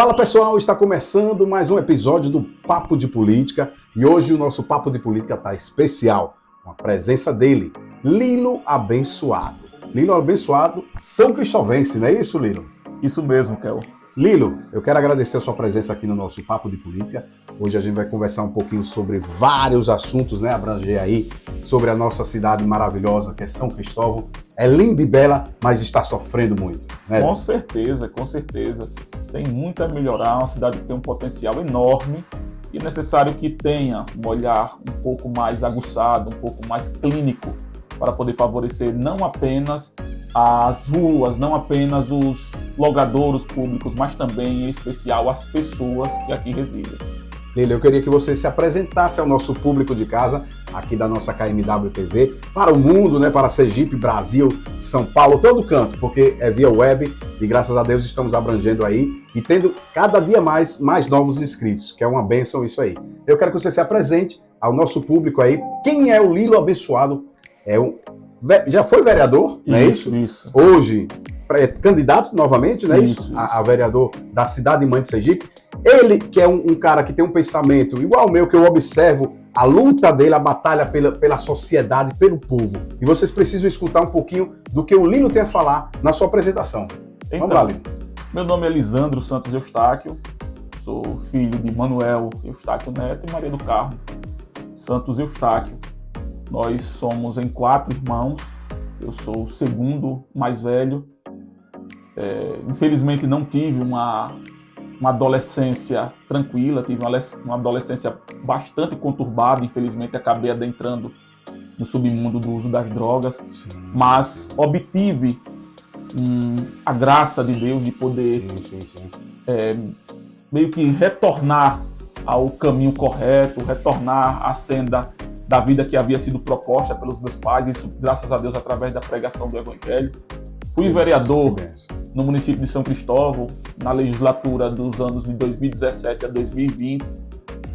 Fala pessoal, está começando mais um episódio do Papo de Política e hoje o nosso Papo de Política está especial, com a presença dele, Lilo Abençoado. Lilo Abençoado, São Cristovense, não é isso, Lilo? Isso mesmo, Kel. Lilo, eu quero agradecer a sua presença aqui no nosso Papo de Política. Hoje a gente vai conversar um pouquinho sobre vários assuntos, né? Abranger aí sobre a nossa cidade maravilhosa, que é São Cristóvão. É linda e bela, mas está sofrendo muito, né? Com certeza, com certeza. Tem muito a melhorar, uma cidade que tem um potencial enorme e é necessário que tenha um olhar um pouco mais aguçado, um pouco mais clínico, para poder favorecer não apenas as ruas, não apenas os logradouros públicos, mas também, em especial, as pessoas que aqui residem. Lilo, eu queria que você se apresentasse ao nosso público de casa, aqui da nossa KMW TV, para o mundo, né, para Sergipe, Brasil, São Paulo, todo canto, porque é via web e graças a Deus estamos abrangendo aí e tendo cada dia mais novos inscritos, que é uma bênção isso aí. Eu quero que você se apresente ao nosso público aí. Quem é o Lilo Abençoado? Já foi vereador, não é isso? Isso. Hoje, candidato novamente, não é isso? A vereador da cidade mãe de Sergipe. Ele, que é um cara que tem um pensamento igual ao meu, que eu observo a luta dele, a batalha pela sociedade, pelo povo. E vocês precisam escutar um pouquinho do que o Lilo tem a falar na sua apresentação. Então, vamos lá, Lilo. Meu nome é Lisandro Santos Eustáquio, sou filho de Manuel Eustáquio Neto e Maria do Carmo Santos Eustáquio. Nós somos em 4 irmãos, eu sou o segundo mais velho. Infelizmente não tive uma adolescência tranquila, tive uma adolescência bastante conturbada, infelizmente acabei adentrando no submundo do uso das drogas. Sim. Mas obtive a graça de Deus de poder meio que retornar ao caminho correto, retornar à senda da vida que havia sido proposta pelos meus pais, isso graças a Deus através da pregação do Evangelho. Fui vereador no município de São Cristóvão, na legislatura dos anos de 2017 a 2020.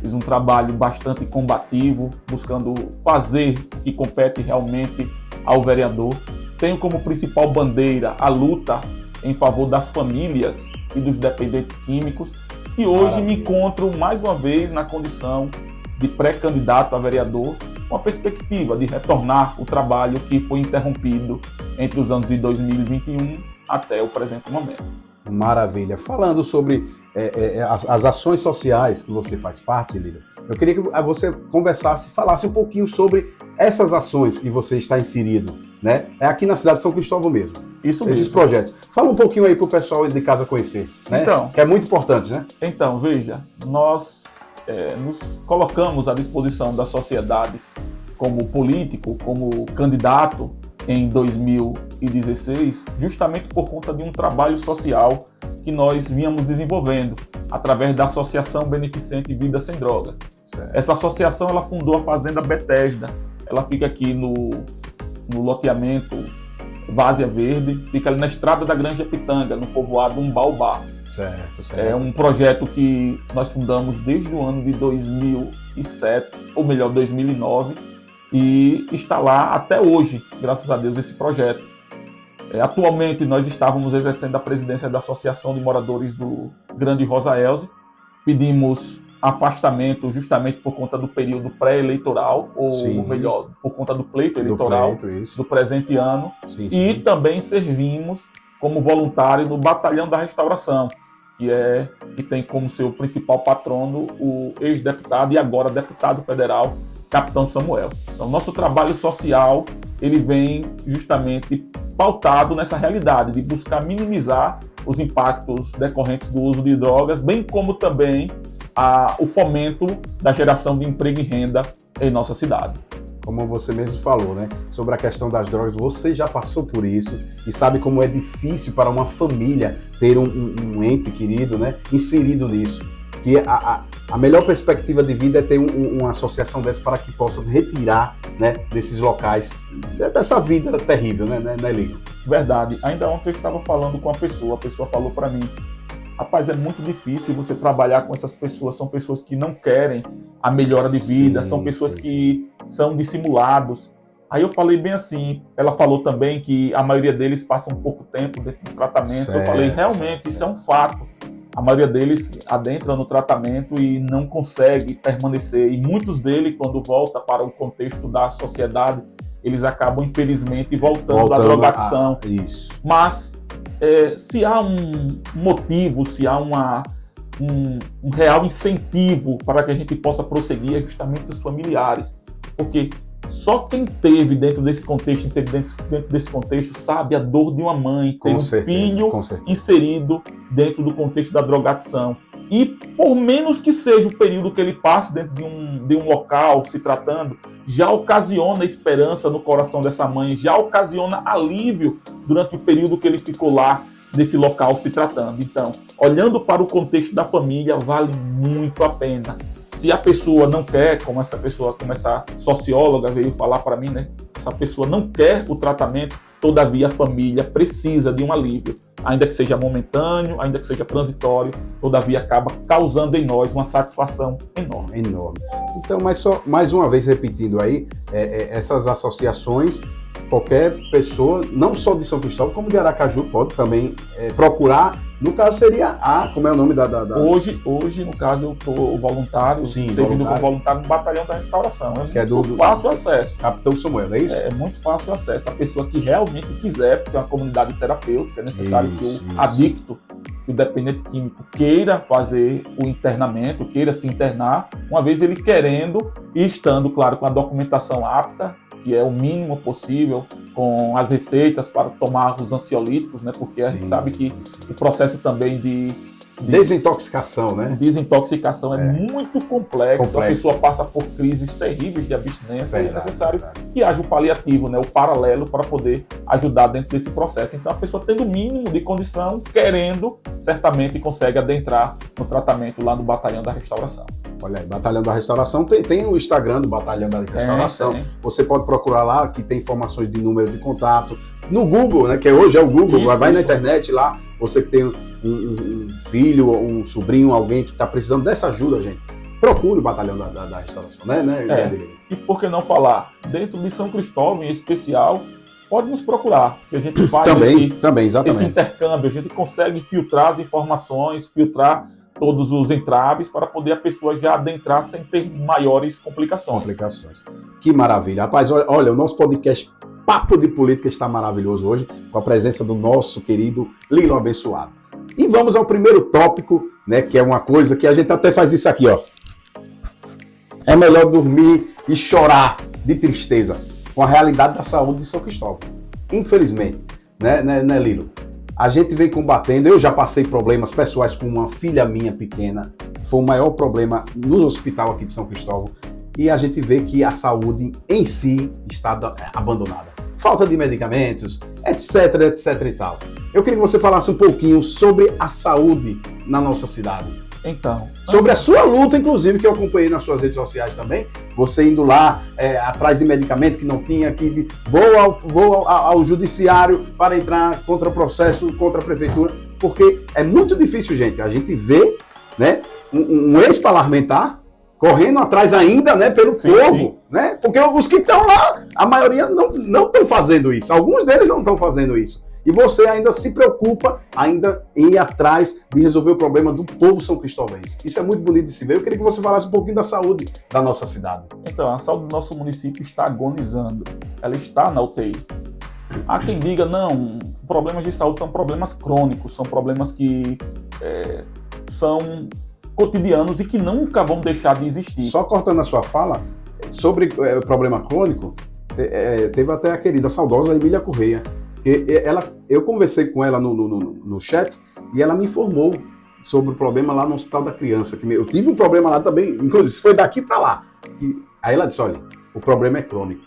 Fiz um trabalho bastante combativo, buscando fazer o que compete realmente ao vereador. Tenho como principal bandeira a luta em favor das famílias e dos dependentes químicos. E hoje me encontro mais uma vez na condição de pré-candidato a vereador, com a perspectiva de retornar o trabalho que foi interrompido entre os anos de 2021 até o presente momento. Maravilha. Falando sobre as ações sociais que você faz parte, Lilo, eu queria que você conversasse, falasse um pouquinho sobre essas ações que você está inserido, né? É aqui na cidade de São Cristóvão mesmo. Isso mesmo. Esses projetos. Fala um pouquinho aí para o pessoal de casa conhecer, né? Então, que é muito importante, né? Então, veja, nós nos colocamos à disposição da sociedade como político, como candidato em 2016, justamente por conta de um trabalho social que nós vínhamos desenvolvendo através da Associação Beneficente Vida Sem Drogas. Certo. Essa associação ela fundou a Fazenda Betesda, ela fica aqui no loteamento Várzea Verde, fica ali na estrada da Grande Pitanga, no povoado Umbaubá. Certo. É um projeto que nós fundamos desde o ano de 2007, ou melhor, 2009, e está lá até hoje, graças a Deus, esse projeto. Atualmente nós estávamos exercendo a presidência da Associação de Moradores do Grande Rosa Elze, pedimos afastamento justamente por conta do período pré-eleitoral, ou melhor, por conta do pleito eleitoral do presente ano. Sim. E também servimos como voluntário no Batalhão da Restauração, que tem como seu principal patrono o ex-deputado e agora deputado federal, Capitão Samuel. Então, nosso trabalho social ele vem justamente pautado nessa realidade de buscar minimizar os impactos decorrentes do uso de drogas, bem como também o fomento da geração de emprego e renda em nossa cidade. Como você mesmo falou, né? Sobre a questão das drogas, você já passou por isso e sabe como é difícil para uma família ter um ente querido, né? Inserido nisso. Que a melhor perspectiva de vida é ter uma associação dessa para que possa retirar, né, desses locais, dessa vida terrível, né, Lilo? Verdade. Ainda ontem eu estava falando com a pessoa falou para mim: rapaz, é muito difícil você trabalhar com essas pessoas, são pessoas que não querem a melhora de vida, são pessoas que são dissimulados. Aí eu falei bem assim, ela falou também que a maioria deles passa um pouco tempo dentro do tratamento. Eu falei, realmente, isso é um fato. a maioria deles adentra no tratamento e não consegue permanecer. E muitos deles, quando voltam para o contexto da sociedade, eles acabam, infelizmente, voltando à drogadição. Isso. Mas se há um motivo, se há um real incentivo para que a gente possa prosseguir, é justamente os familiares. Porque só quem teve dentro desse contexto, inserido dentro desse contexto, sabe a dor de uma mãe, ter um filho inserido dentro do contexto da drogadição. E por menos que seja o período que ele passe dentro de um local se tratando, já ocasiona esperança no coração dessa mãe, já ocasiona alívio durante o período que ele ficou lá nesse local se tratando. Então, olhando para o contexto da família, vale muito a pena. Se a pessoa não quer, como essa socióloga veio falar para mim, né? Essa pessoa não quer o tratamento, todavia a família precisa de um alívio. Ainda que seja momentâneo, ainda que seja transitório, todavia acaba causando em nós uma satisfação enorme. Enorme. Então, mas só mais uma vez repetindo aí, essas associações, qualquer pessoa, não só de São Cristóvão, como de Aracaju, pode também procurar. No caso seria como é o nome da... Hoje, no caso, eu estou voluntário, servindo como voluntário no Batalhão da Restauração. É muito fácil acesso. Capitão Samuel, não é isso? É muito fácil acesso. A pessoa que realmente quiser, porque é uma comunidade terapêutica, é necessário que o adicto, que o dependente químico queira fazer o internamento, queira se internar, uma vez ele querendo e estando, claro, com a documentação apta, que é o mínimo possível, com as receitas para tomar os ansiolíticos, né? Porque a gente sabe que o processo também de desintoxicação, né? Desintoxicação é muito complexo. A pessoa passa por crises terríveis de abstinência e é necessário que haja o paliativo, né? O paralelo para poder ajudar dentro desse processo. Então a pessoa tendo o mínimo de condição, querendo, certamente consegue adentrar no tratamento lá no Batalhão da Restauração. Olha aí, Batalhão da Restauração, tem o Instagram do Batalhão da Restauração. Você pode procurar lá, que tem informações de número de contato. No Google, né, que hoje é o Google, vai na internet lá, você que tem um filho, um sobrinho, alguém que está precisando dessa ajuda, gente, procure o Batalhão da Restauração, né? E por que não falar? Dentro de São Cristóvão, em especial, pode nos procurar, que a gente faz esse intercâmbio, a gente consegue filtrar as informações, filtrar todos os entraves para poder a pessoa já adentrar sem ter maiores complicações. Que maravilha. Rapaz, olha, o nosso podcast Papo de Política está maravilhoso hoje, com a presença do nosso querido Lilo Abençoado. E vamos ao primeiro tópico, né, que é uma coisa que a gente até faz isso aqui, ó. É melhor dormir e chorar de tristeza com a realidade da saúde de São Cristóvão. Infelizmente, né, Lilo? A gente vem combatendo, eu já passei problemas pessoais com uma filha minha pequena, foi o maior problema no hospital aqui de São Cristóvão, e a gente vê que a saúde em si está abandonada. Falta de medicamentos, etc e tal. Eu queria que você falasse um pouquinho sobre a saúde na nossa cidade. Então, sobre a sua luta, inclusive, que eu acompanhei nas suas redes sociais também, você indo lá atrás de medicamento que não tinha, que vou ao judiciário para entrar contra o processo, contra a prefeitura, porque é muito difícil, gente. A gente vê, né, um ex-parlamentar correndo atrás ainda, né, pelo povo, né, porque os que estão lá, a maioria não estão fazendo isso, alguns deles não estão fazendo isso. E você ainda se preocupa ainda em ir atrás de resolver o problema do povo são cristóvense. Isso é muito bonito de se ver. Eu queria que você falasse um pouquinho da saúde da nossa cidade. Então, a saúde do nosso município está agonizando. Ela está na UTI. Há quem diga, não, problemas de saúde são problemas crônicos, são problemas que são cotidianos e que nunca vão deixar de existir. Só cortando a sua fala, sobre o problema crônico, teve até a querida saudosa Emília Correia. Eu conversei com ela no chat e ela me informou sobre o problema lá no Hospital da Criança. Que eu tive um problema lá também, inclusive foi daqui para lá. Aí ela disse, olha, o problema é crônico.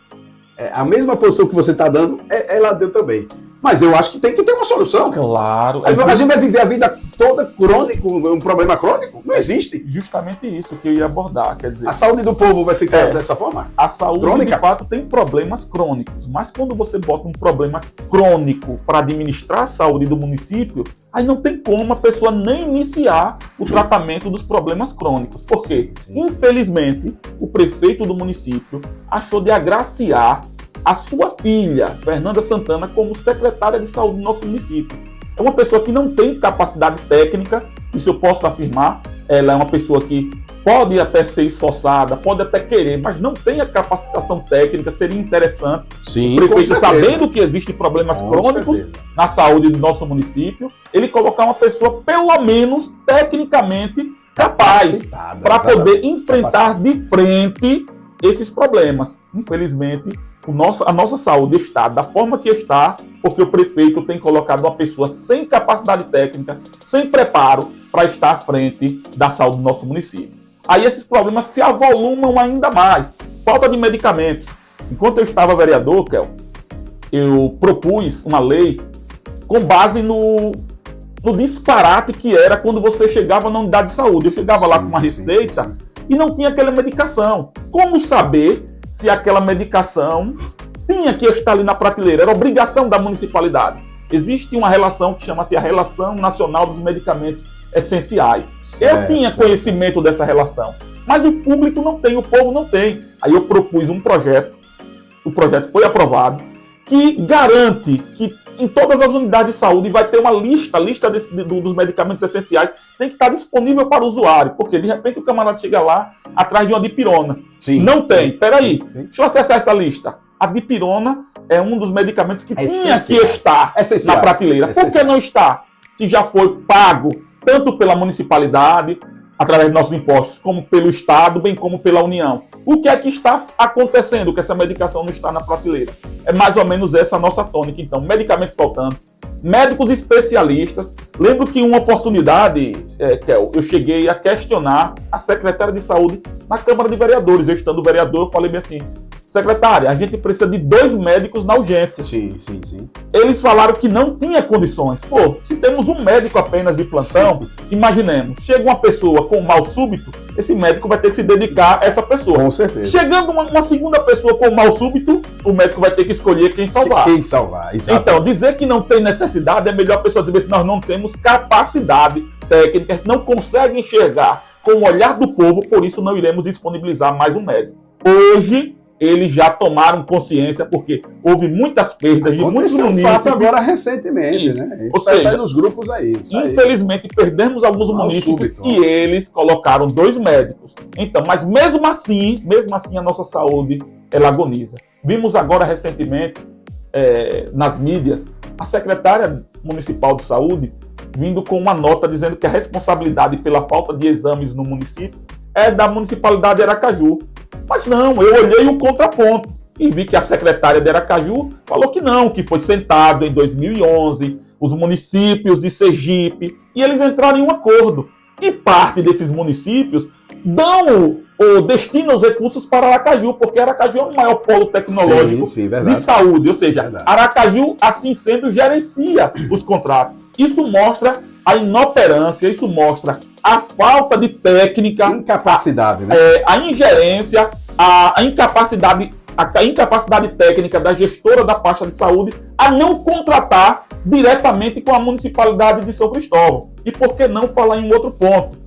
A mesma posição que você está dando, ela deu também. Mas eu acho que tem que ter uma solução. Claro. A gente vai viver a vida toda crônico, um problema crônico? Não existe. Justamente isso que eu ia abordar. Quer dizer, a saúde do povo vai ficar dessa forma? A saúde, crônica, de fato, tem problemas crônicos. Mas quando você bota um problema crônico para administrar a saúde do município, aí não tem como a pessoa nem iniciar o tratamento dos problemas crônicos. Por quê? Infelizmente, o prefeito do município achou de agraciar a sua filha, Fernanda Santana, como secretária de saúde do nosso município. É uma pessoa que não tem capacidade técnica, isso eu posso afirmar. Ela é uma pessoa que pode até ser esforçada, pode até querer, mas não tem a capacitação técnica. Seria interessante Sim, o prefeito, sabendo que existem problemas crônicos na saúde do nosso município, ele colocar uma pessoa, pelo menos, tecnicamente capaz para poder enfrentar de frente esses problemas. Infelizmente, a nossa saúde está da forma que está, porque o prefeito tem colocado uma pessoa sem capacidade técnica, sem preparo para estar à frente da saúde do nosso município. Aí esses problemas se avolumam ainda mais. Falta de medicamentos. Enquanto eu estava vereador, Kel, eu propus uma lei com base no disparate que era quando você chegava na unidade de saúde. Eu chegava lá com uma receita e não tinha aquela medicação. Como saber se aquela medicação tinha que estar ali na prateleira? Era obrigação da municipalidade. Existe uma relação que chama-se a Relação Nacional dos Medicamentos Essenciais. Eu tinha conhecimento dessa relação, mas o público não tem, o povo não tem. Aí eu propus um projeto, o projeto foi aprovado, que garante que em todas as unidades de saúde vai ter uma lista dos medicamentos essenciais, tem que estar disponível para o usuário, porque de repente o camarada chega lá atrás de uma dipirona. Sim. Não tem, peraí, deixa eu acessar essa lista. A dipirona é um dos medicamentos que tinha que estar na prateleira. Por que não está? Se já foi pago tanto pela municipalidade, através de nossos impostos, como pelo Estado, bem como pela União. O que é que está acontecendo que essa medicação não está na prateleira? É mais ou menos essa a nossa tônica. Então, medicamentos faltando, médicos especialistas. Lembro que em uma oportunidade, Kel, eu cheguei a questionar a secretária de saúde na Câmara de Vereadores. Eu estando vereador, eu falei bem assim: secretária, a gente precisa de 2 médicos na urgência. Sim. Eles falaram que não tinha condições. Pô, se temos um médico apenas de plantão, imaginemos, chega uma pessoa com mal súbito, esse médico vai ter que se dedicar a essa pessoa. Com certeza. Chegando uma segunda pessoa com mal súbito, o médico vai ter que escolher quem salvar. Exatamente. Então, dizer que não tem necessidade, é melhor a pessoa dizer que nós não temos capacidade técnica, não consegue enxergar com o olhar do povo, por isso não iremos disponibilizar mais um médico. Hoje, eles já tomaram consciência, porque houve muitas perdas de muitos munícipes. Agora recentemente, né? Ou seja, nos grupos aí. Infelizmente, perdemos alguns munícipes e eles colocaram 2 médicos. Então, mas mesmo assim a nossa saúde, ela agoniza. Vimos agora recentemente, nas mídias, a secretária municipal de saúde vindo com uma nota dizendo que a responsabilidade pela falta de exames no município é da municipalidade de Aracaju. Mas não, eu olhei o contraponto e vi que a secretária de Aracaju falou que não, que foi sentado em 2011, os municípios de Sergipe, e eles entraram em um acordo. E parte desses municípios destinam os recursos para Aracaju, porque Aracaju é o maior polo tecnológico de saúde. Ou seja, Aracaju, assim sendo, gerencia os contratos. Isso mostra a inoperância, isso mostra a falta de técnica, incapacidade, né? A ingerência, a incapacidade técnica da gestora da pasta de saúde a não contratar diretamente com a municipalidade de São Cristóvão. E por que não falar em outro ponto?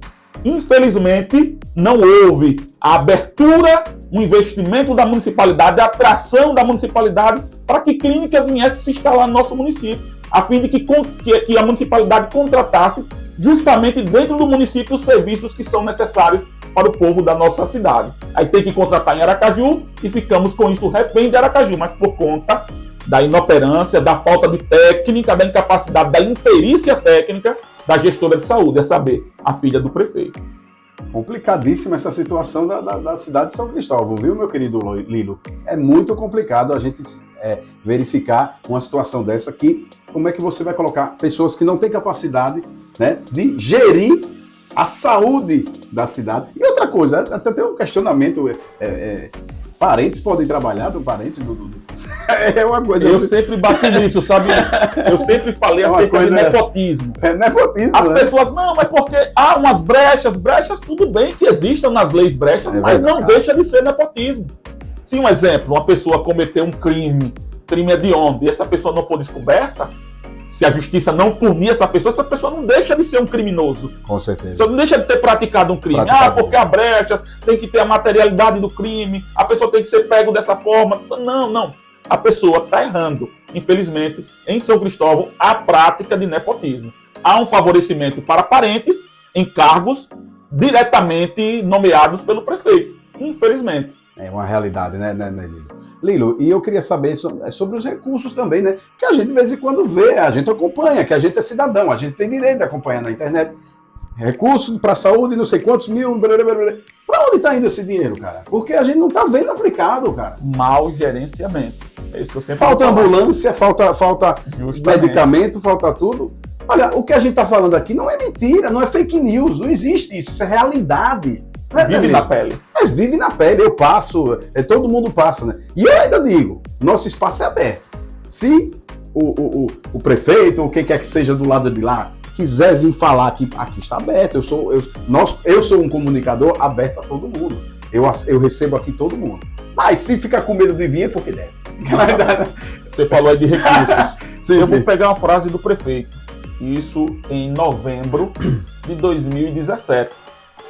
Infelizmente, não houve a abertura, um investimento da municipalidade, a atração da municipalidade para que clínicas viessem se instalar no nosso município, a fim de que a municipalidade contratasse justamente dentro do município os serviços que são necessários para o povo da nossa cidade. Aí tem que contratar em Aracaju e ficamos com isso refém de Aracaju, mas por conta da inoperância, da falta de técnica, da incapacidade, da imperícia técnica da gestora de saúde, a saber, a filha do prefeito. Complicadíssima essa situação da cidade de São Cristóvão, viu, meu querido Lilo? É muito complicado a gente verificar uma situação dessa que, como é que você vai colocar pessoas que não têm capacidade, né, de gerir a saúde da cidade. E outra coisa, até tem um questionamento, parentes podem trabalhar, parentes é uma coisa. Eu sempre bati nisso, sabe? Eu sempre falei acerca de nepotismo. Nepotismo. As pessoas, não, é porque há umas brechas, tudo bem que existam nas leis brechas, mas não deixa de ser nepotismo. Se um exemplo, uma pessoa cometeu um crime hediondo, e essa pessoa não for descoberta, se a justiça não punir essa pessoa não deixa de ser um criminoso. Com certeza. Você não deixa de ter praticado um crime. Porque há brechas, tem que ter a materialidade do crime, a pessoa tem que ser pego dessa forma. Não. a pessoa está errando. Infelizmente, em São Cristóvão, há prática de nepotismo. Há um favorecimento para parentes em cargos diretamente nomeados pelo prefeito. Infelizmente. É uma realidade, né, Lilo? Lilo, e eu queria saber sobre os recursos também, né? Que a gente de vez em quando vê, a gente acompanha, que a gente é cidadão, a gente tem direito de acompanhar na internet. Recursos para a saúde, não sei quantos mil. Para onde está indo esse dinheiro, cara? Porque a gente não está vendo aplicado, cara. Mau gerenciamento. É isso que eu sempre Falta falo. ambulância, falta Justamente. medicamento, falta tudo. Olha, o que a gente está falando aqui não é mentira, não é fake news, não existe isso é realidade. Vive na pele. Vive na pele, eu passo, todo mundo passa, né? E eu ainda digo, nosso espaço é aberto. Se o prefeito, ou quem quer que seja do lado de lá, quiser vir falar aqui está aberto. Eu sou um comunicador aberto a todo mundo. Eu recebo aqui todo mundo. Mas se ficar com medo de vir, é porque deve. Você falou aí de recursos. Sim. Vou pegar uma frase do prefeito. Isso em novembro de 2017.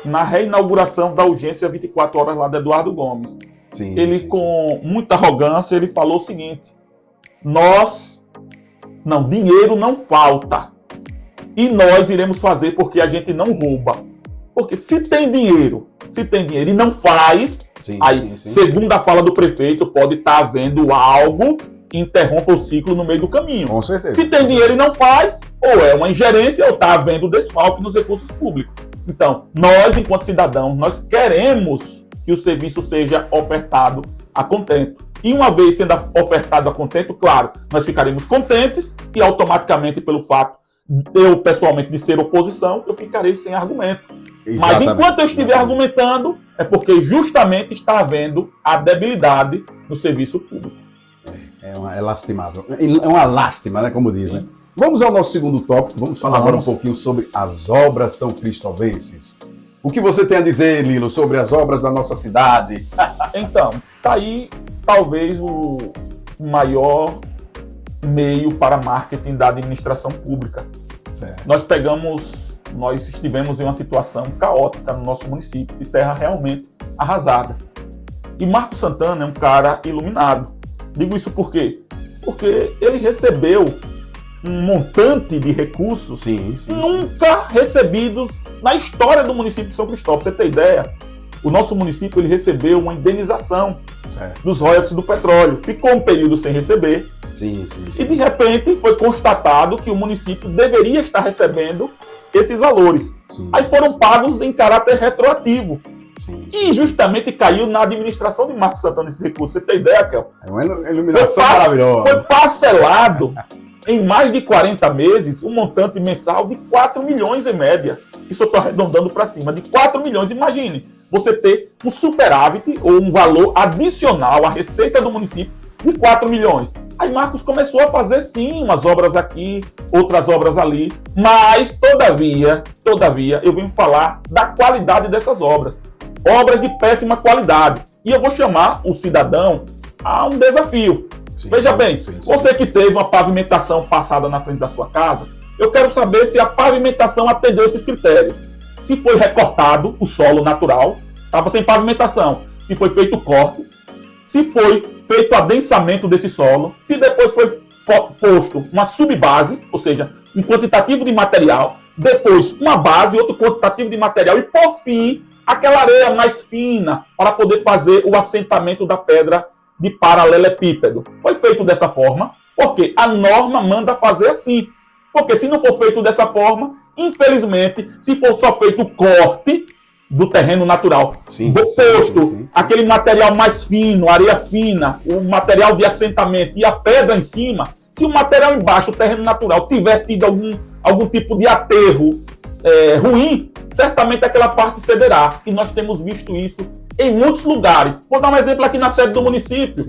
Na reinauguração da urgência 24 horas lá do Eduardo Gomes. Sim, Com muita arrogância, ele falou o seguinte: dinheiro não falta. E nós iremos fazer porque a gente não rouba. Porque se tem dinheiro e não faz, segundo a fala do prefeito, pode estar havendo algo que interrompa o ciclo no meio do caminho. Com certeza. Se tem dinheiro e não faz, ou é uma ingerência ou está havendo desfalque nos recursos públicos. Então, nós, enquanto cidadãos, nós queremos que o serviço seja ofertado a contento. E uma vez sendo ofertado a contento, claro, nós ficaremos contentes e automaticamente pelo fato, eu pessoalmente de ser oposição, eu ficarei sem argumento. Exatamente. Mas enquanto eu estiver argumentando, é porque justamente está havendo a debilidade no serviço público. É lastimável. É uma lástima, né, como diz, né? Vamos ao nosso segundo tópico. Vamos falar agora um pouquinho sobre as obras são cristovenses. O que você tem a dizer, Lilo, sobre as obras da nossa cidade? Então, tá aí talvez o maior meio para marketing da administração pública. Certo. Nós estivemos em uma situação caótica no nosso município, de terra realmente arrasada. E Marcos Santana é um cara iluminado. Digo isso por quê? Porque ele recebeu um montante de recursos nunca recebidos na história do município de São Cristóvão. Pra você ter ideia, o nosso município ele recebeu uma indenização dos royalties do petróleo. Ficou um período sem receber. E de repente foi constatado que o município deveria estar recebendo esses valores. Aí foram pagos em caráter retroativo. E justamente caiu na administração de Marcos Santana esses recursos. Você tem ideia, Kel? É uma iluminação maravilhosa. Foi parcelado em mais de 40 meses um montante mensal de 4 milhões em média. Isso eu estou arredondando para cima, de 4 milhões. Imagine você ter um superávit ou um valor adicional à receita do município de 4 milhões. Aí Marcos começou a fazer sim umas obras aqui, outras obras ali, mas todavia, eu vim falar da qualidade dessas obras. Obras de péssima qualidade. E eu vou chamar o cidadão a um desafio. Veja bem, você que teve uma pavimentação passada na frente da sua casa, eu quero saber se a pavimentação atendeu esses critérios. Se foi recortado o solo natural, estava sem pavimentação. Se foi feito corte, se foi feito adensamento desse solo, se depois foi posto uma subbase, ou seja, um quantitativo de material, depois uma base, outro quantitativo de material e, por fim, aquela areia mais fina para poder fazer o assentamento da pedra de paralelepípedo. Foi feito dessa forma, porque a norma manda fazer assim. Porque se não for feito dessa forma, infelizmente, se for só feito o corte do terreno natural, posto aquele material mais fino, areia fina, o material de assentamento e a pedra em cima, se o material embaixo, o terreno natural, tiver tido algum tipo de aterro ruim, certamente aquela parte cederá. E nós temos visto isso em muitos lugares. Vou dar um exemplo aqui na sede do município.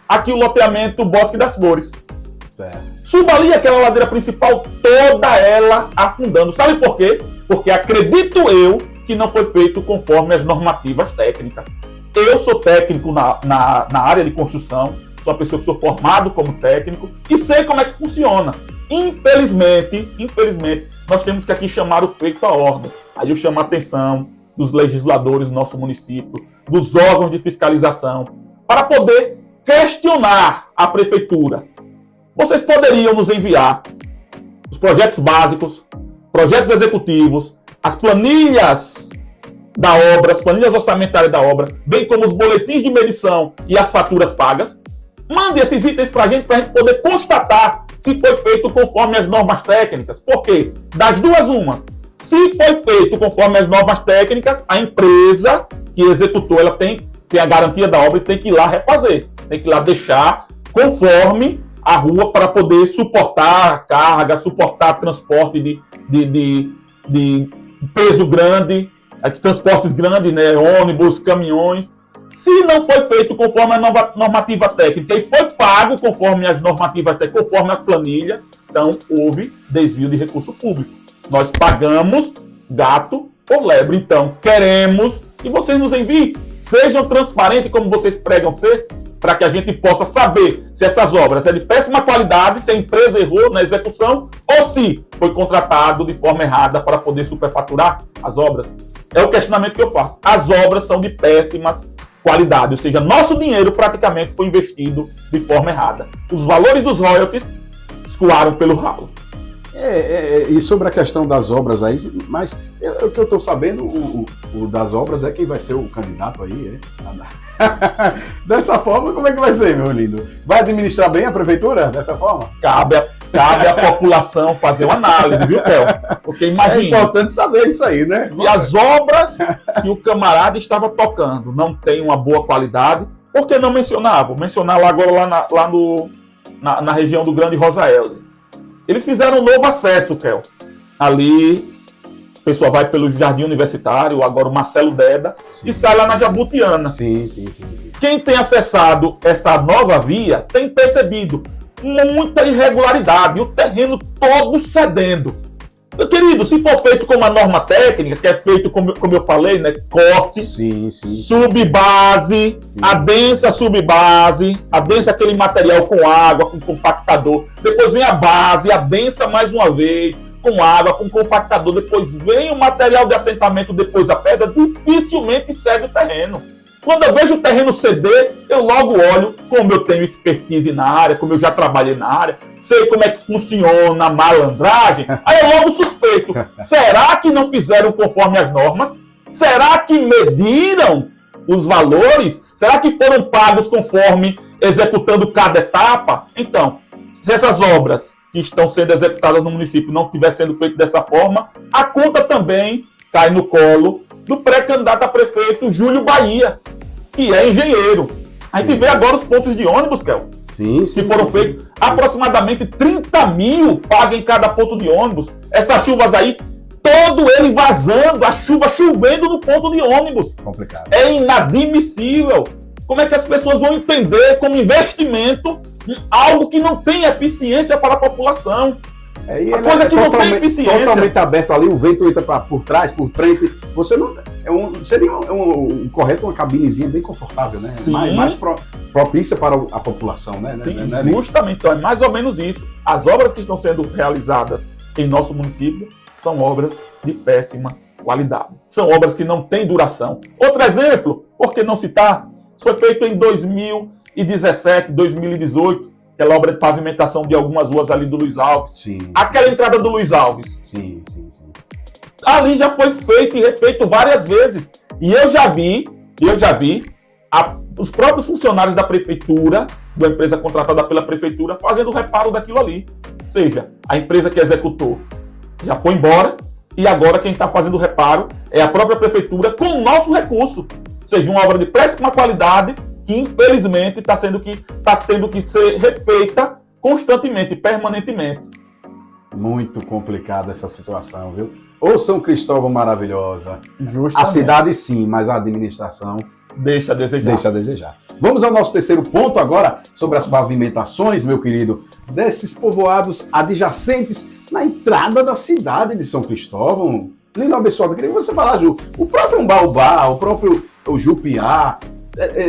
Aqui o loteamento Bosque das Flores. Suba ali aquela ladeira principal, toda ela afundando. Sabe por quê? Porque acredito eu que não foi feito conforme as normativas técnicas. Eu sou técnico na área de construção, sou uma pessoa que sou formado como técnico e sei como é que funciona. Infelizmente, nós temos que aqui chamar o feito à ordem. Aí eu chamo a atenção dos legisladores do nosso município, dos órgãos de fiscalização, para poder questionar a prefeitura. Vocês poderiam nos enviar os projetos básicos, projetos executivos, as planilhas da obra, as planilhas orçamentárias da obra, bem como os boletins de medição e as faturas pagas. Mande esses itens para a gente poder constatar se foi feito conforme as normas técnicas. Por quê? Das duas umas. Se foi feito conforme as normas técnicas, a empresa que executou, ela tem a garantia da obra e tem que ir lá refazer. Tem que ir lá deixar conforme a rua para poder suportar carga, suportar transporte de peso grande, transportes grandes, né, ônibus, caminhões. Se não foi feito conforme a normativa técnica e foi pago conforme as normativas técnicas, conforme a planilha, então houve desvio de recurso público. Nós pagamos gato por lebre. Então, queremos que vocês nos enviem, sejam transparentes como vocês pregam ser, para que a gente possa saber se essas obras são de péssima qualidade, se a empresa errou na execução ou se foi contratado de forma errada para poder superfaturar as obras. É o questionamento que eu faço. As obras são de péssimas qualidade, ou seja, nosso dinheiro praticamente foi investido de forma errada. Os valores dos royalties escoaram pelo ralo. E sobre a questão das obras aí, mas o que eu estou sabendo, o das obras é quem vai ser o candidato aí, Dessa forma, como é que vai ser, meu lindo? Vai administrar bem a prefeitura dessa forma? Cabe a população fazer uma análise, viu, Theo? Porque imagina... É importante saber isso aí, né? Se as obras que o camarada estava tocando não têm uma boa qualidade, por que não mencionar? Vou mencionar lá agora na região do Grande Rosaelze. Eles fizeram um novo acesso, Kel. Ali, a pessoa vai pelo Jardim Universitário, agora o Marcelo Deda, sim, e sai lá na Jabutiana. Sim. Quem tem acessado essa nova via tem percebido muita irregularidade, o terreno todo cedendo. Meu querido, se for feito com uma norma técnica, que é feito, como eu falei, né, corte, subbase, adensa subbase, adensa aquele material com água, com compactador, depois vem a base, adensa mais uma vez, com água, com compactador, depois vem o material de assentamento, depois a pedra, dificilmente cede o terreno. Quando eu vejo o terreno ceder, eu logo olho, como eu tenho expertise na área, como eu já trabalhei na área, sei como é que funciona a malandragem, aí eu logo suspeito. Será que não fizeram conforme as normas? Será que mediram os valores? Será que foram pagos conforme executando cada etapa? Então, se essas obras que estão sendo executadas no município não tivessem sendo feitas dessa forma, a conta também cai no colo do pré-candidato a prefeito Júlio Bahia, que é engenheiro. A gente vê agora os pontos de ônibus, Kel, que foram feitos. Aproximadamente 30 mil pagam em cada ponto de ônibus. Essas chuvas aí, todo ele vazando, a chuva chovendo no ponto de ônibus. Complicado. É inadmissível. Como é que as pessoas vão entender como investimento algo que não tem eficiência para a população? A coisa que não tem eficiência. Totalmente aberto ali, o vento entra por trás, por frente. Você não. Seria um correto, uma cabinezinha bem confortável, né? Mais propícia para a população, né? Sim, justamente. Então, é mais ou menos isso. As obras que estão sendo realizadas em nosso município são obras de péssima qualidade. São obras que não têm duração. Outro exemplo, por que não citar? Isso foi feito em 2017, 2018. Aquela obra de pavimentação de algumas ruas ali do Luiz Alves. Sim. Aquela entrada do Luiz Alves. Sim. Ali já foi feito e refeito várias vezes. E eu já vi os próprios funcionários da prefeitura, da empresa contratada pela prefeitura, fazendo o reparo daquilo ali. Ou seja, a empresa que executou já foi embora e agora quem está fazendo o reparo é a própria prefeitura com o nosso recurso. Ou seja, uma obra de péssima qualidade que infelizmente está tendo que ser refeita constantemente, permanentemente. Muito complicada essa situação, viu? Ô São Cristóvão maravilhosa. Justamente. A cidade sim, mas a administração deixa a desejar. Vamos ao nosso terceiro ponto agora, sobre as pavimentações, meu querido, desses povoados adjacentes na entrada da cidade de São Cristóvão. Lindo abençoado, queria que você falar, Ju, o próprio Umbaubá, o próprio Jupiá,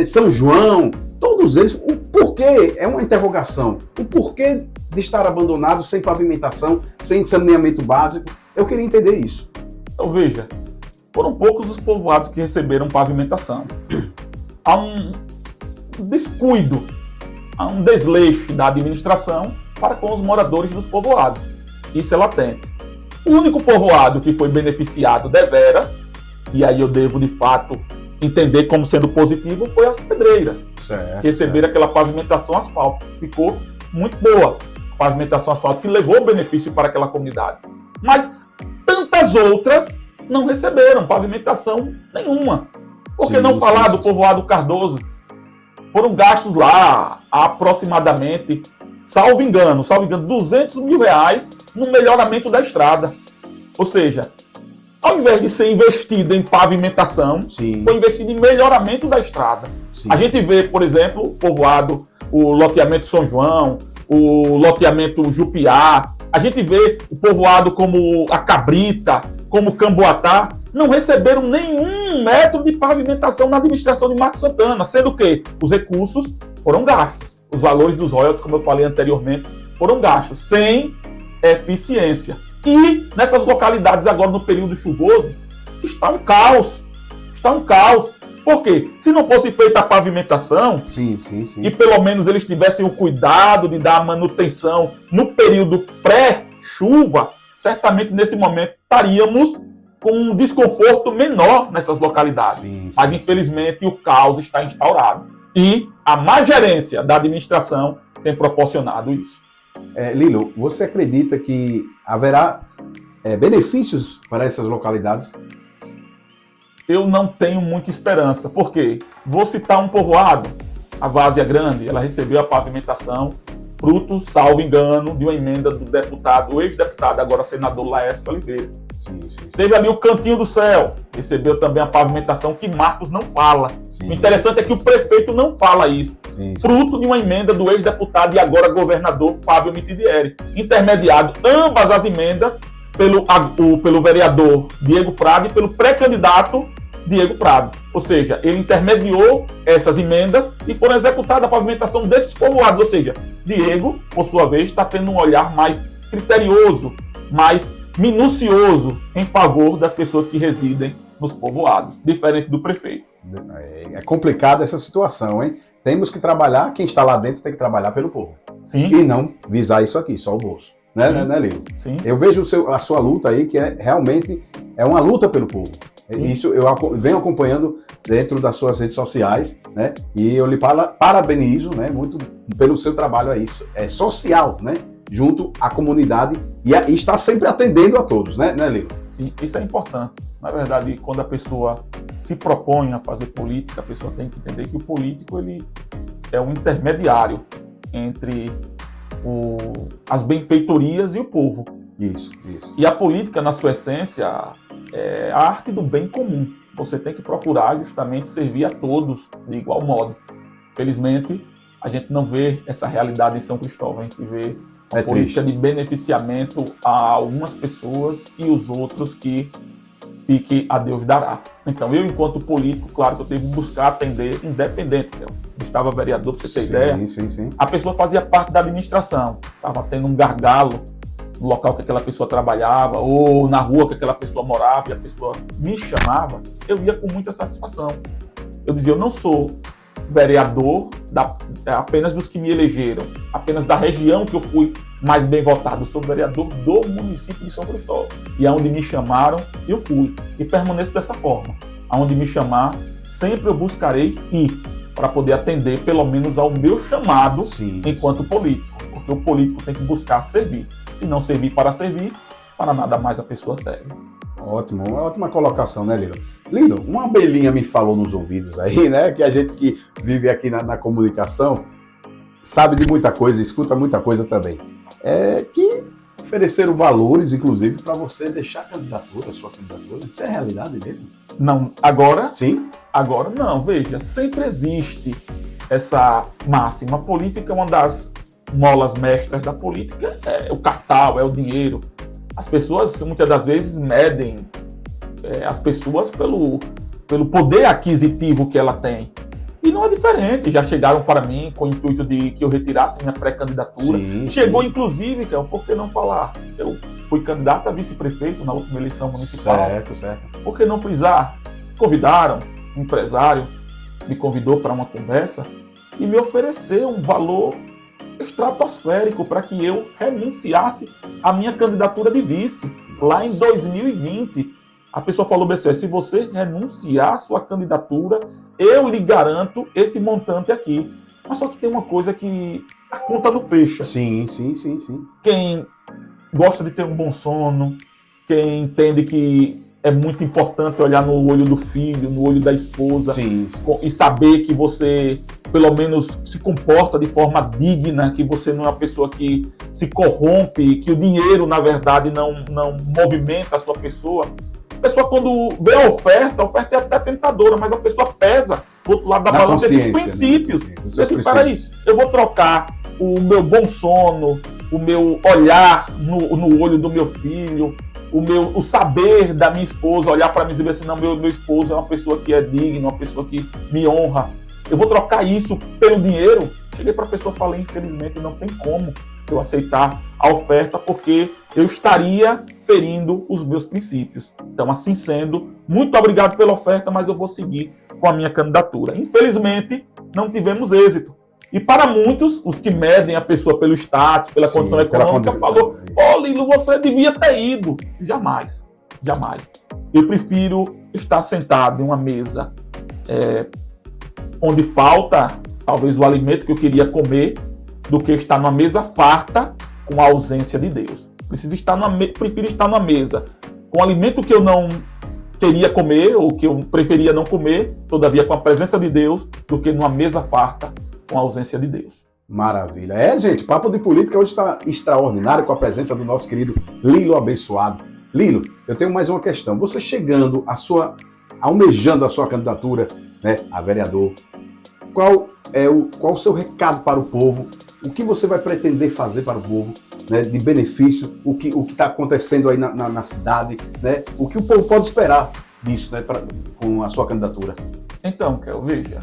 São João, todos eles, o porquê, é uma interrogação, o porquê de estar abandonado, sem pavimentação, sem saneamento básico, eu queria entender isso. Então veja, foram poucos os povoados que receberam pavimentação. Há um descuido um desleixo da administração para com os moradores dos povoados. Isso é latente. O único povoado que foi beneficiado deveras, e aí eu devo de fato entender como sendo positivo, foi as Pedreiras, que receberam aquela pavimentação asfalto, que ficou muito boa. Pavimentação asfalto que levou benefício para aquela comunidade. Mas tantas outras não receberam pavimentação nenhuma. Por que não falar do povoado Cardoso? Foram gastos lá aproximadamente, salvo engano, R$200 mil no melhoramento da estrada. Ou seja, ao invés de ser investido em pavimentação, foi investido em melhoramento da estrada. A gente vê, por exemplo, o povoado, o loteamento São João, o loteamento Jupiá, a gente vê o povoado como a Cabrita, como Camboatá, não receberam nenhum metro de pavimentação na administração de Marcos Santana, sendo que os recursos foram gastos. Os valores dos royalties, como eu falei anteriormente, foram gastos, sem eficiência. E nessas localidades agora no período chuvoso, está um caos. Está um caos. Por quê? Se não fosse feita a pavimentação, e pelo menos eles tivessem o cuidado de dar a manutenção no período pré-chuva, certamente nesse momento estaríamos com um desconforto menor nessas localidades. Mas infelizmente o caos está instaurado. E a má gerência da administração tem proporcionado isso. Lilo, você acredita que haverá benefícios para essas localidades? Eu não tenho muita esperança. Por quê? Vou citar um povoado, a Várzea Grande. Ela recebeu a pavimentação, fruto, salvo engano, de uma emenda do deputado, o ex-deputado, agora senador Laércio Oliveira. Teve ali o Cantinho do Céu, recebeu também a pavimentação que Marcos não fala. O interessante é que o prefeito não fala isso. Fruto de uma emenda do ex-deputado e agora governador Fábio Mitidieri. Intermediado ambas as emendas pelo vereador Diego Prado e pelo pré-candidato Diego Prado. Ou seja, ele intermediou essas emendas e foram executadas a pavimentação desses povoados. Ou seja, Diego, por sua vez, está tendo um olhar mais criterioso, mais minucioso em favor das pessoas que residem nos povoados, diferente do prefeito. É complicada essa situação, hein? Temos que trabalhar, quem está lá dentro tem que trabalhar pelo povo. Sim. E não visar isso aqui, só o bolso. Né, Lilo? Sim. Eu vejo a sua luta aí, que realmente é uma luta pelo povo. Sim. Isso eu venho acompanhando dentro das suas redes sociais, né? E eu lhe parabenizo, né, muito pelo seu trabalho social, né? Junto à comunidade e está sempre atendendo a todos, né, Lilo? Sim, isso é importante. Na verdade, quando a pessoa se propõe a fazer política, a pessoa tem que entender que o político ele é um intermediário entre as benfeitorias e o povo. Isso. E a política, na sua essência, é a arte do bem comum. Você tem que procurar justamente servir a todos de igual modo. Felizmente, a gente não vê essa realidade em São Cristóvão. A gente vê a política de beneficiamento a algumas pessoas e os outros que fique a Deus dará. Então, eu, enquanto político, claro que eu tenho que buscar atender independente. Eu estava vereador, para você ter ideia. A pessoa fazia parte da administração. Estava tendo um gargalo no local que aquela pessoa trabalhava ou na rua que aquela pessoa morava e a pessoa me chamava, eu ia com muita satisfação. Eu dizia, eu não sou vereador apenas dos que me elegeram, apenas da região que eu fui mais bem votado. Eu sou vereador do município de São Cristóvão. E aonde me chamaram, eu fui. E permaneço dessa forma. Aonde me chamar, sempre eu buscarei ir para poder atender pelo menos ao meu chamado enquanto político. Porque o político tem que buscar servir. Se não servir, para nada mais a pessoa serve. Ótimo, uma ótima colocação, né, Lilo? Lilo, uma abelhinha me falou nos ouvidos aí, né? Que a gente que vive aqui na comunicação sabe de muita coisa, escuta muita coisa também. Que ofereceram valores, inclusive, para você deixar a sua candidatura. Isso é realidade mesmo? Não, agora? Sim. Agora não, veja, sempre existe essa máxima. A política é uma das molas mestras da política, é o capital, é o dinheiro. As pessoas, muitas das vezes, medem as pessoas pelo poder aquisitivo que ela tem. E não é diferente. Já chegaram para mim com o intuito de que eu retirasse minha pré-candidatura. Chegou, inclusive, por que não falar? Eu fui candidato a vice-prefeito na última eleição municipal. Certo. Por que não frisar? Convidaram, um empresário me convidou para uma conversa e me ofereceu um valor estratosférico para que eu renunciasse à minha candidatura de vice, lá em 2020. A pessoa falou, BC, se você renunciar à sua candidatura, eu lhe garanto esse montante aqui. Mas só que tem uma coisa que a conta não fecha. Sim. Quem gosta de ter um bom sono, quem entende que é muito importante olhar no olho do filho, no olho da esposa, e saber que você, pelo menos, se comporta de forma digna, que você não é uma pessoa que se corrompe, que o dinheiro, na verdade, não movimenta a sua pessoa. A pessoa, quando vê a oferta é até tentadora, mas a pessoa pesa do outro lado da balança esses princípios. Peraí, eu vou trocar o meu bom sono, o meu olhar no olho do meu filho, o saber da minha esposa, olhar para mim e dizer assim, não, meu esposo é uma pessoa que é digna, uma pessoa que me honra. Eu vou trocar isso pelo dinheiro? Cheguei para a pessoa e falei, infelizmente não tem como eu aceitar a oferta, porque eu estaria ferindo os meus princípios. Então, assim sendo, muito obrigado pela oferta, mas eu vou seguir com a minha candidatura. Infelizmente, não tivemos êxito. E para muitos, os que medem a pessoa pelo status, pela condição econômica, falou, Lilo, você devia ter ido. Jamais. Eu prefiro estar sentado em uma mesa onde falta, talvez, o alimento que eu queria comer, do que estar numa mesa farta com a ausência de Deus. Prefiro estar numa mesa com alimento que eu não queria comer, ou que eu preferia não comer, todavia com a presença de Deus, do que numa mesa farta com a ausência de Deus. Maravilha. Gente, Papo de Política hoje está extraordinário com a presença do nosso querido Lilo Abençoado. Lilo, eu tenho mais uma questão. Você chegando almejando a sua candidatura, né, a vereador, qual o seu recado para o povo? O que você vai pretender fazer para o povo, né, de benefício? O que está acontecendo aí na cidade, né? O que o povo pode esperar disso, né, com a sua candidatura? Então, Kel, veja,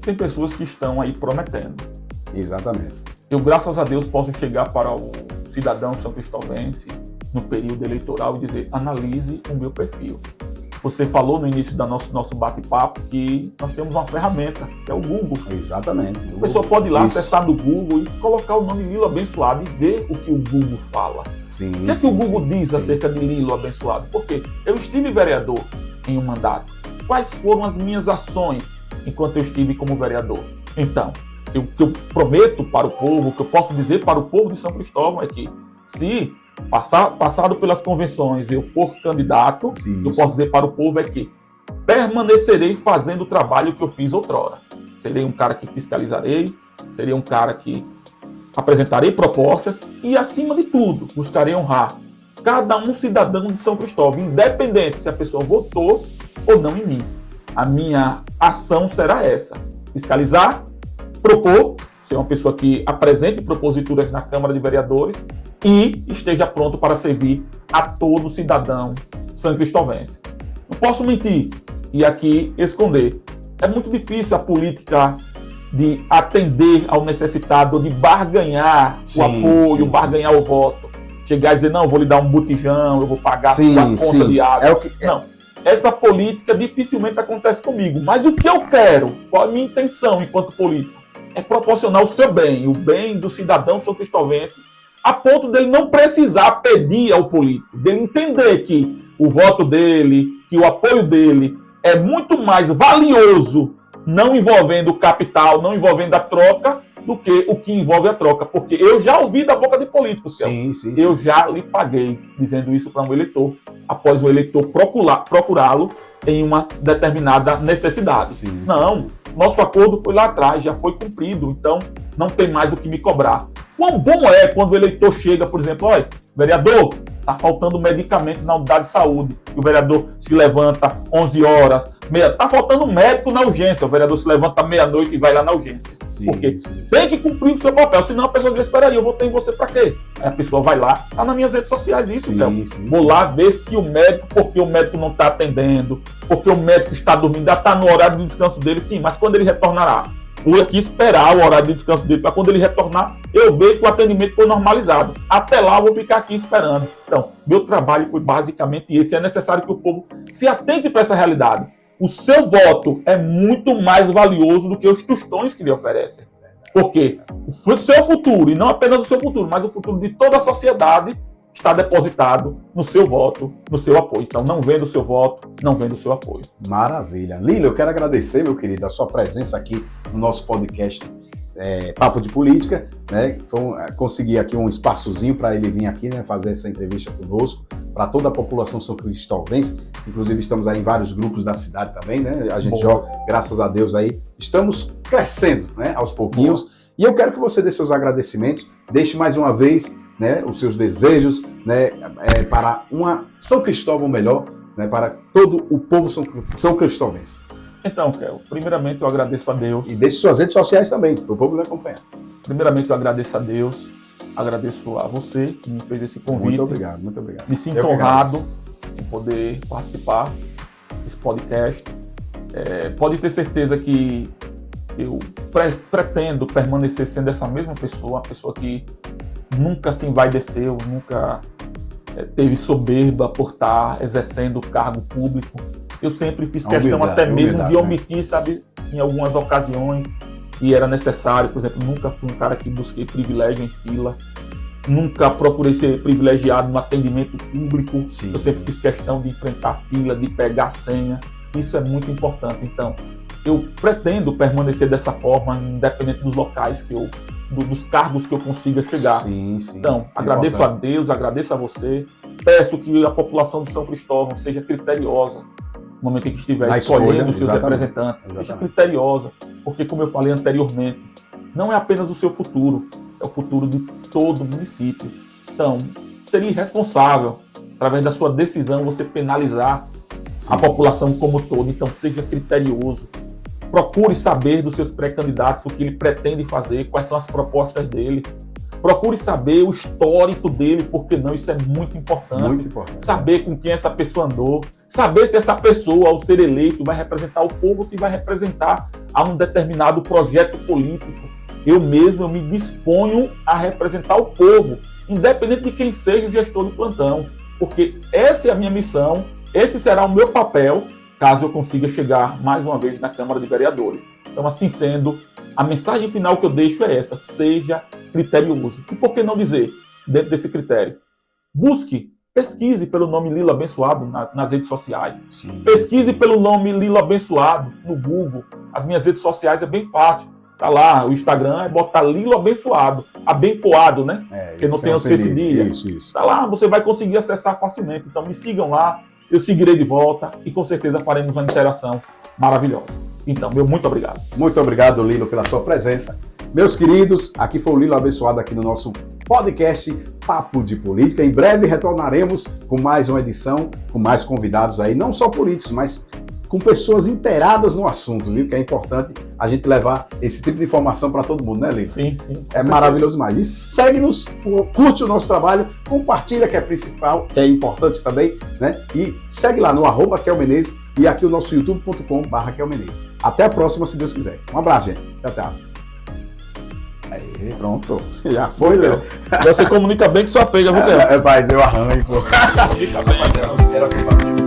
tem pessoas que estão aí prometendo. Exatamente. Eu, graças a Deus, posso chegar para o cidadão são cristovense no período eleitoral e dizer, analise o meu perfil. Você falou no início do nosso bate-papo que nós temos uma ferramenta, que é o Google. Exatamente. A pessoa pode ir lá, acessar no Google e colocar o nome Lilo Abençoado e ver o que o Google fala. O que o Google diz acerca de Lilo Abençoado? Porque eu estive vereador em um mandato. Quais foram as minhas ações enquanto eu estive como vereador? Então, o que eu prometo para o povo, o que eu posso dizer para o povo de São Cristóvão é que, se passado pelas convenções eu for candidato, o que eu posso dizer para o povo é que permanecerei fazendo o trabalho que eu fiz outrora. Serei um cara que fiscalizarei, serei um cara que apresentarei propostas e, acima de tudo, buscarei honrar cada um cidadão de São Cristóvão, independente se a pessoa votou ou não em mim. A minha ação será essa: fiscalizar, propor, ser uma pessoa que apresente proposituras na Câmara de Vereadores e esteja pronto para servir a todo cidadão são cristovense. Não posso mentir e aqui esconder. É muito difícil a política de atender ao necessitado, de barganhar o apoio, barganhar o voto. Chegar e dizer, não, eu vou lhe dar um botijão, eu vou pagar a sua conta de água. Não. Essa política dificilmente acontece comigo. Mas o que eu quero, qual a minha intenção enquanto político? É proporcionar o seu bem, o bem do cidadão são cristovense, a ponto dele não precisar pedir ao político, dele entender que o voto dele, que o apoio dele é muito mais valioso, não envolvendo o capital, não envolvendo a troca, do que o que envolve a troca. Porque eu já ouvi da boca de políticos, eu já lhe paguei, dizendo isso para um eleitor, após o eleitor procurá-lo em uma determinada necessidade. Não, nosso acordo foi lá atrás, já foi cumprido, então não tem mais o que me cobrar. Quão bom é quando o eleitor chega, por exemplo, olha, vereador, está faltando medicamento na unidade de saúde, e o vereador se levanta 11 horas, está faltando médico na urgência, o vereador se levanta meia-noite e vai lá na urgência. Porque tem que cumprir o seu papel, senão a pessoa diz, espera aí, eu votei em você para quê? Aí a pessoa vai lá, está nas minhas redes sociais isso, então. Vou lá ver se o médico, porque o médico não está atendendo, porque o médico está dormindo, ainda está no horário de descanso dele, sim, mas quando ele retornará? Vou aqui esperar o horário de descanso dele, para quando ele retornar, eu ver que o atendimento foi normalizado. Até lá eu vou ficar aqui esperando. Então, meu trabalho foi basicamente esse. É necessário que o povo se atente para essa realidade. o seu voto é muito mais valioso do que os tostões que lhe oferecem. Porque o seu futuro, e não apenas o seu futuro, mas o futuro de toda a sociedade está depositado no seu voto, no seu apoio. Então, não venda o seu voto, não venda o seu apoio. Maravilha. Lilo, eu quero agradecer, meu querido, a sua presença aqui no nosso podcast Papo de Política, né? Consegui aqui um espaçozinho para ele vir aqui, né, fazer essa entrevista conosco, para toda a população são cristóvense. Inclusive, estamos aí em vários grupos da cidade também, né? A gente joga, graças a Deus, aí estamos crescendo, né, aos pouquinhos. Boa. E eu quero que você dê seus agradecimentos, deixe mais uma vez, né, os seus desejos, né, para uma São Cristóvão melhor, né, para todo o povo são cristóvense. Então, Kel, primeiramente eu agradeço a Deus. E deixe suas redes sociais também, para o povo lhe acompanhar. Primeiramente eu agradeço a Deus, agradeço a você que me fez esse convite. Muito obrigado, muito obrigado. Me sinto honrado em poder participar desse podcast. Pode ter certeza que eu pretendo permanecer sendo essa mesma pessoa, uma pessoa que nunca se envaideceu, nunca teve soberba por estar exercendo o cargo público. Eu sempre fiz questão até mesmo de omitir, sabe, em algumas ocasiões que era necessário. Por exemplo, nunca fui um cara que busquei privilégio em fila, nunca procurei ser privilegiado no atendimento público. Sim, eu sempre fiz questão de enfrentar fila, de pegar senha. Isso é muito importante. Então, eu pretendo permanecer dessa forma, independente dos locais dos cargos que eu consiga chegar. Sim, sim. Então, agradeço a Deus, agradeço a você. Peço que a população de São Cristóvão seja criteriosa no momento em que estiver escolhendo os seus representantes. Seja criteriosa, porque, como eu falei anteriormente, não é apenas o seu futuro, é o futuro de todo o município. Então, seria irresponsável, através da sua decisão, você penalizar a população como todo. Então, seja criterioso. Procure saber dos seus pré-candidatos o que ele pretende fazer, quais são as propostas dele. Procure saber o histórico dele, porque não, isso é muito importante. Muito importante. Saber com quem essa pessoa andou, saber se essa pessoa, ao ser eleito, vai representar o povo ou se vai representar a um determinado projeto político. Eu me disponho a representar o povo, independente de quem seja o gestor de plantão, porque essa é a minha missão, esse será o meu papel, caso eu consiga chegar mais uma vez na Câmara de Vereadores. Então, assim sendo, a mensagem final que eu deixo é essa: seja criterioso. E por que não dizer, dentro desse critério? Pesquise pelo nome Lilo Abençoado nas redes sociais. Sim. Pesquise pelo nome Lilo Abençoado no Google. As minhas redes sociais é bem fácil. Tá lá, o Instagram é botar Lilo Abençoado, abençoado, né? Porque não tem o C cedilha. Isso. Tá lá, você vai conseguir acessar facilmente. Então me sigam lá, eu seguirei de volta e com certeza faremos uma interação maravilhosa. Então, meu muito obrigado. Muito obrigado, Lilo, pela sua presença. Meus queridos, aqui foi o Lilo Abençoado aqui no nosso podcast Papo de Política. Em breve retornaremos com mais uma edição, com mais convidados aí, não só políticos, mas com pessoas inteiradas no assunto, viu? Que é importante a gente levar esse tipo de informação para todo mundo, né, Lilo? Sim. É maravilhoso demais. E segue-nos, curte o nosso trabalho, compartilha, que é principal, que é importante também, né? E segue lá no @KelMenezes e aqui o nosso youtube.com/KelMenezes. Até a próxima, se Deus quiser. Um abraço, gente. Tchau. Aí, pronto. Já foi, Léo. Você comunica bem que sua pega, viu, Léo? Rapaz, eu arranho, pô. Comunica bem, Léo.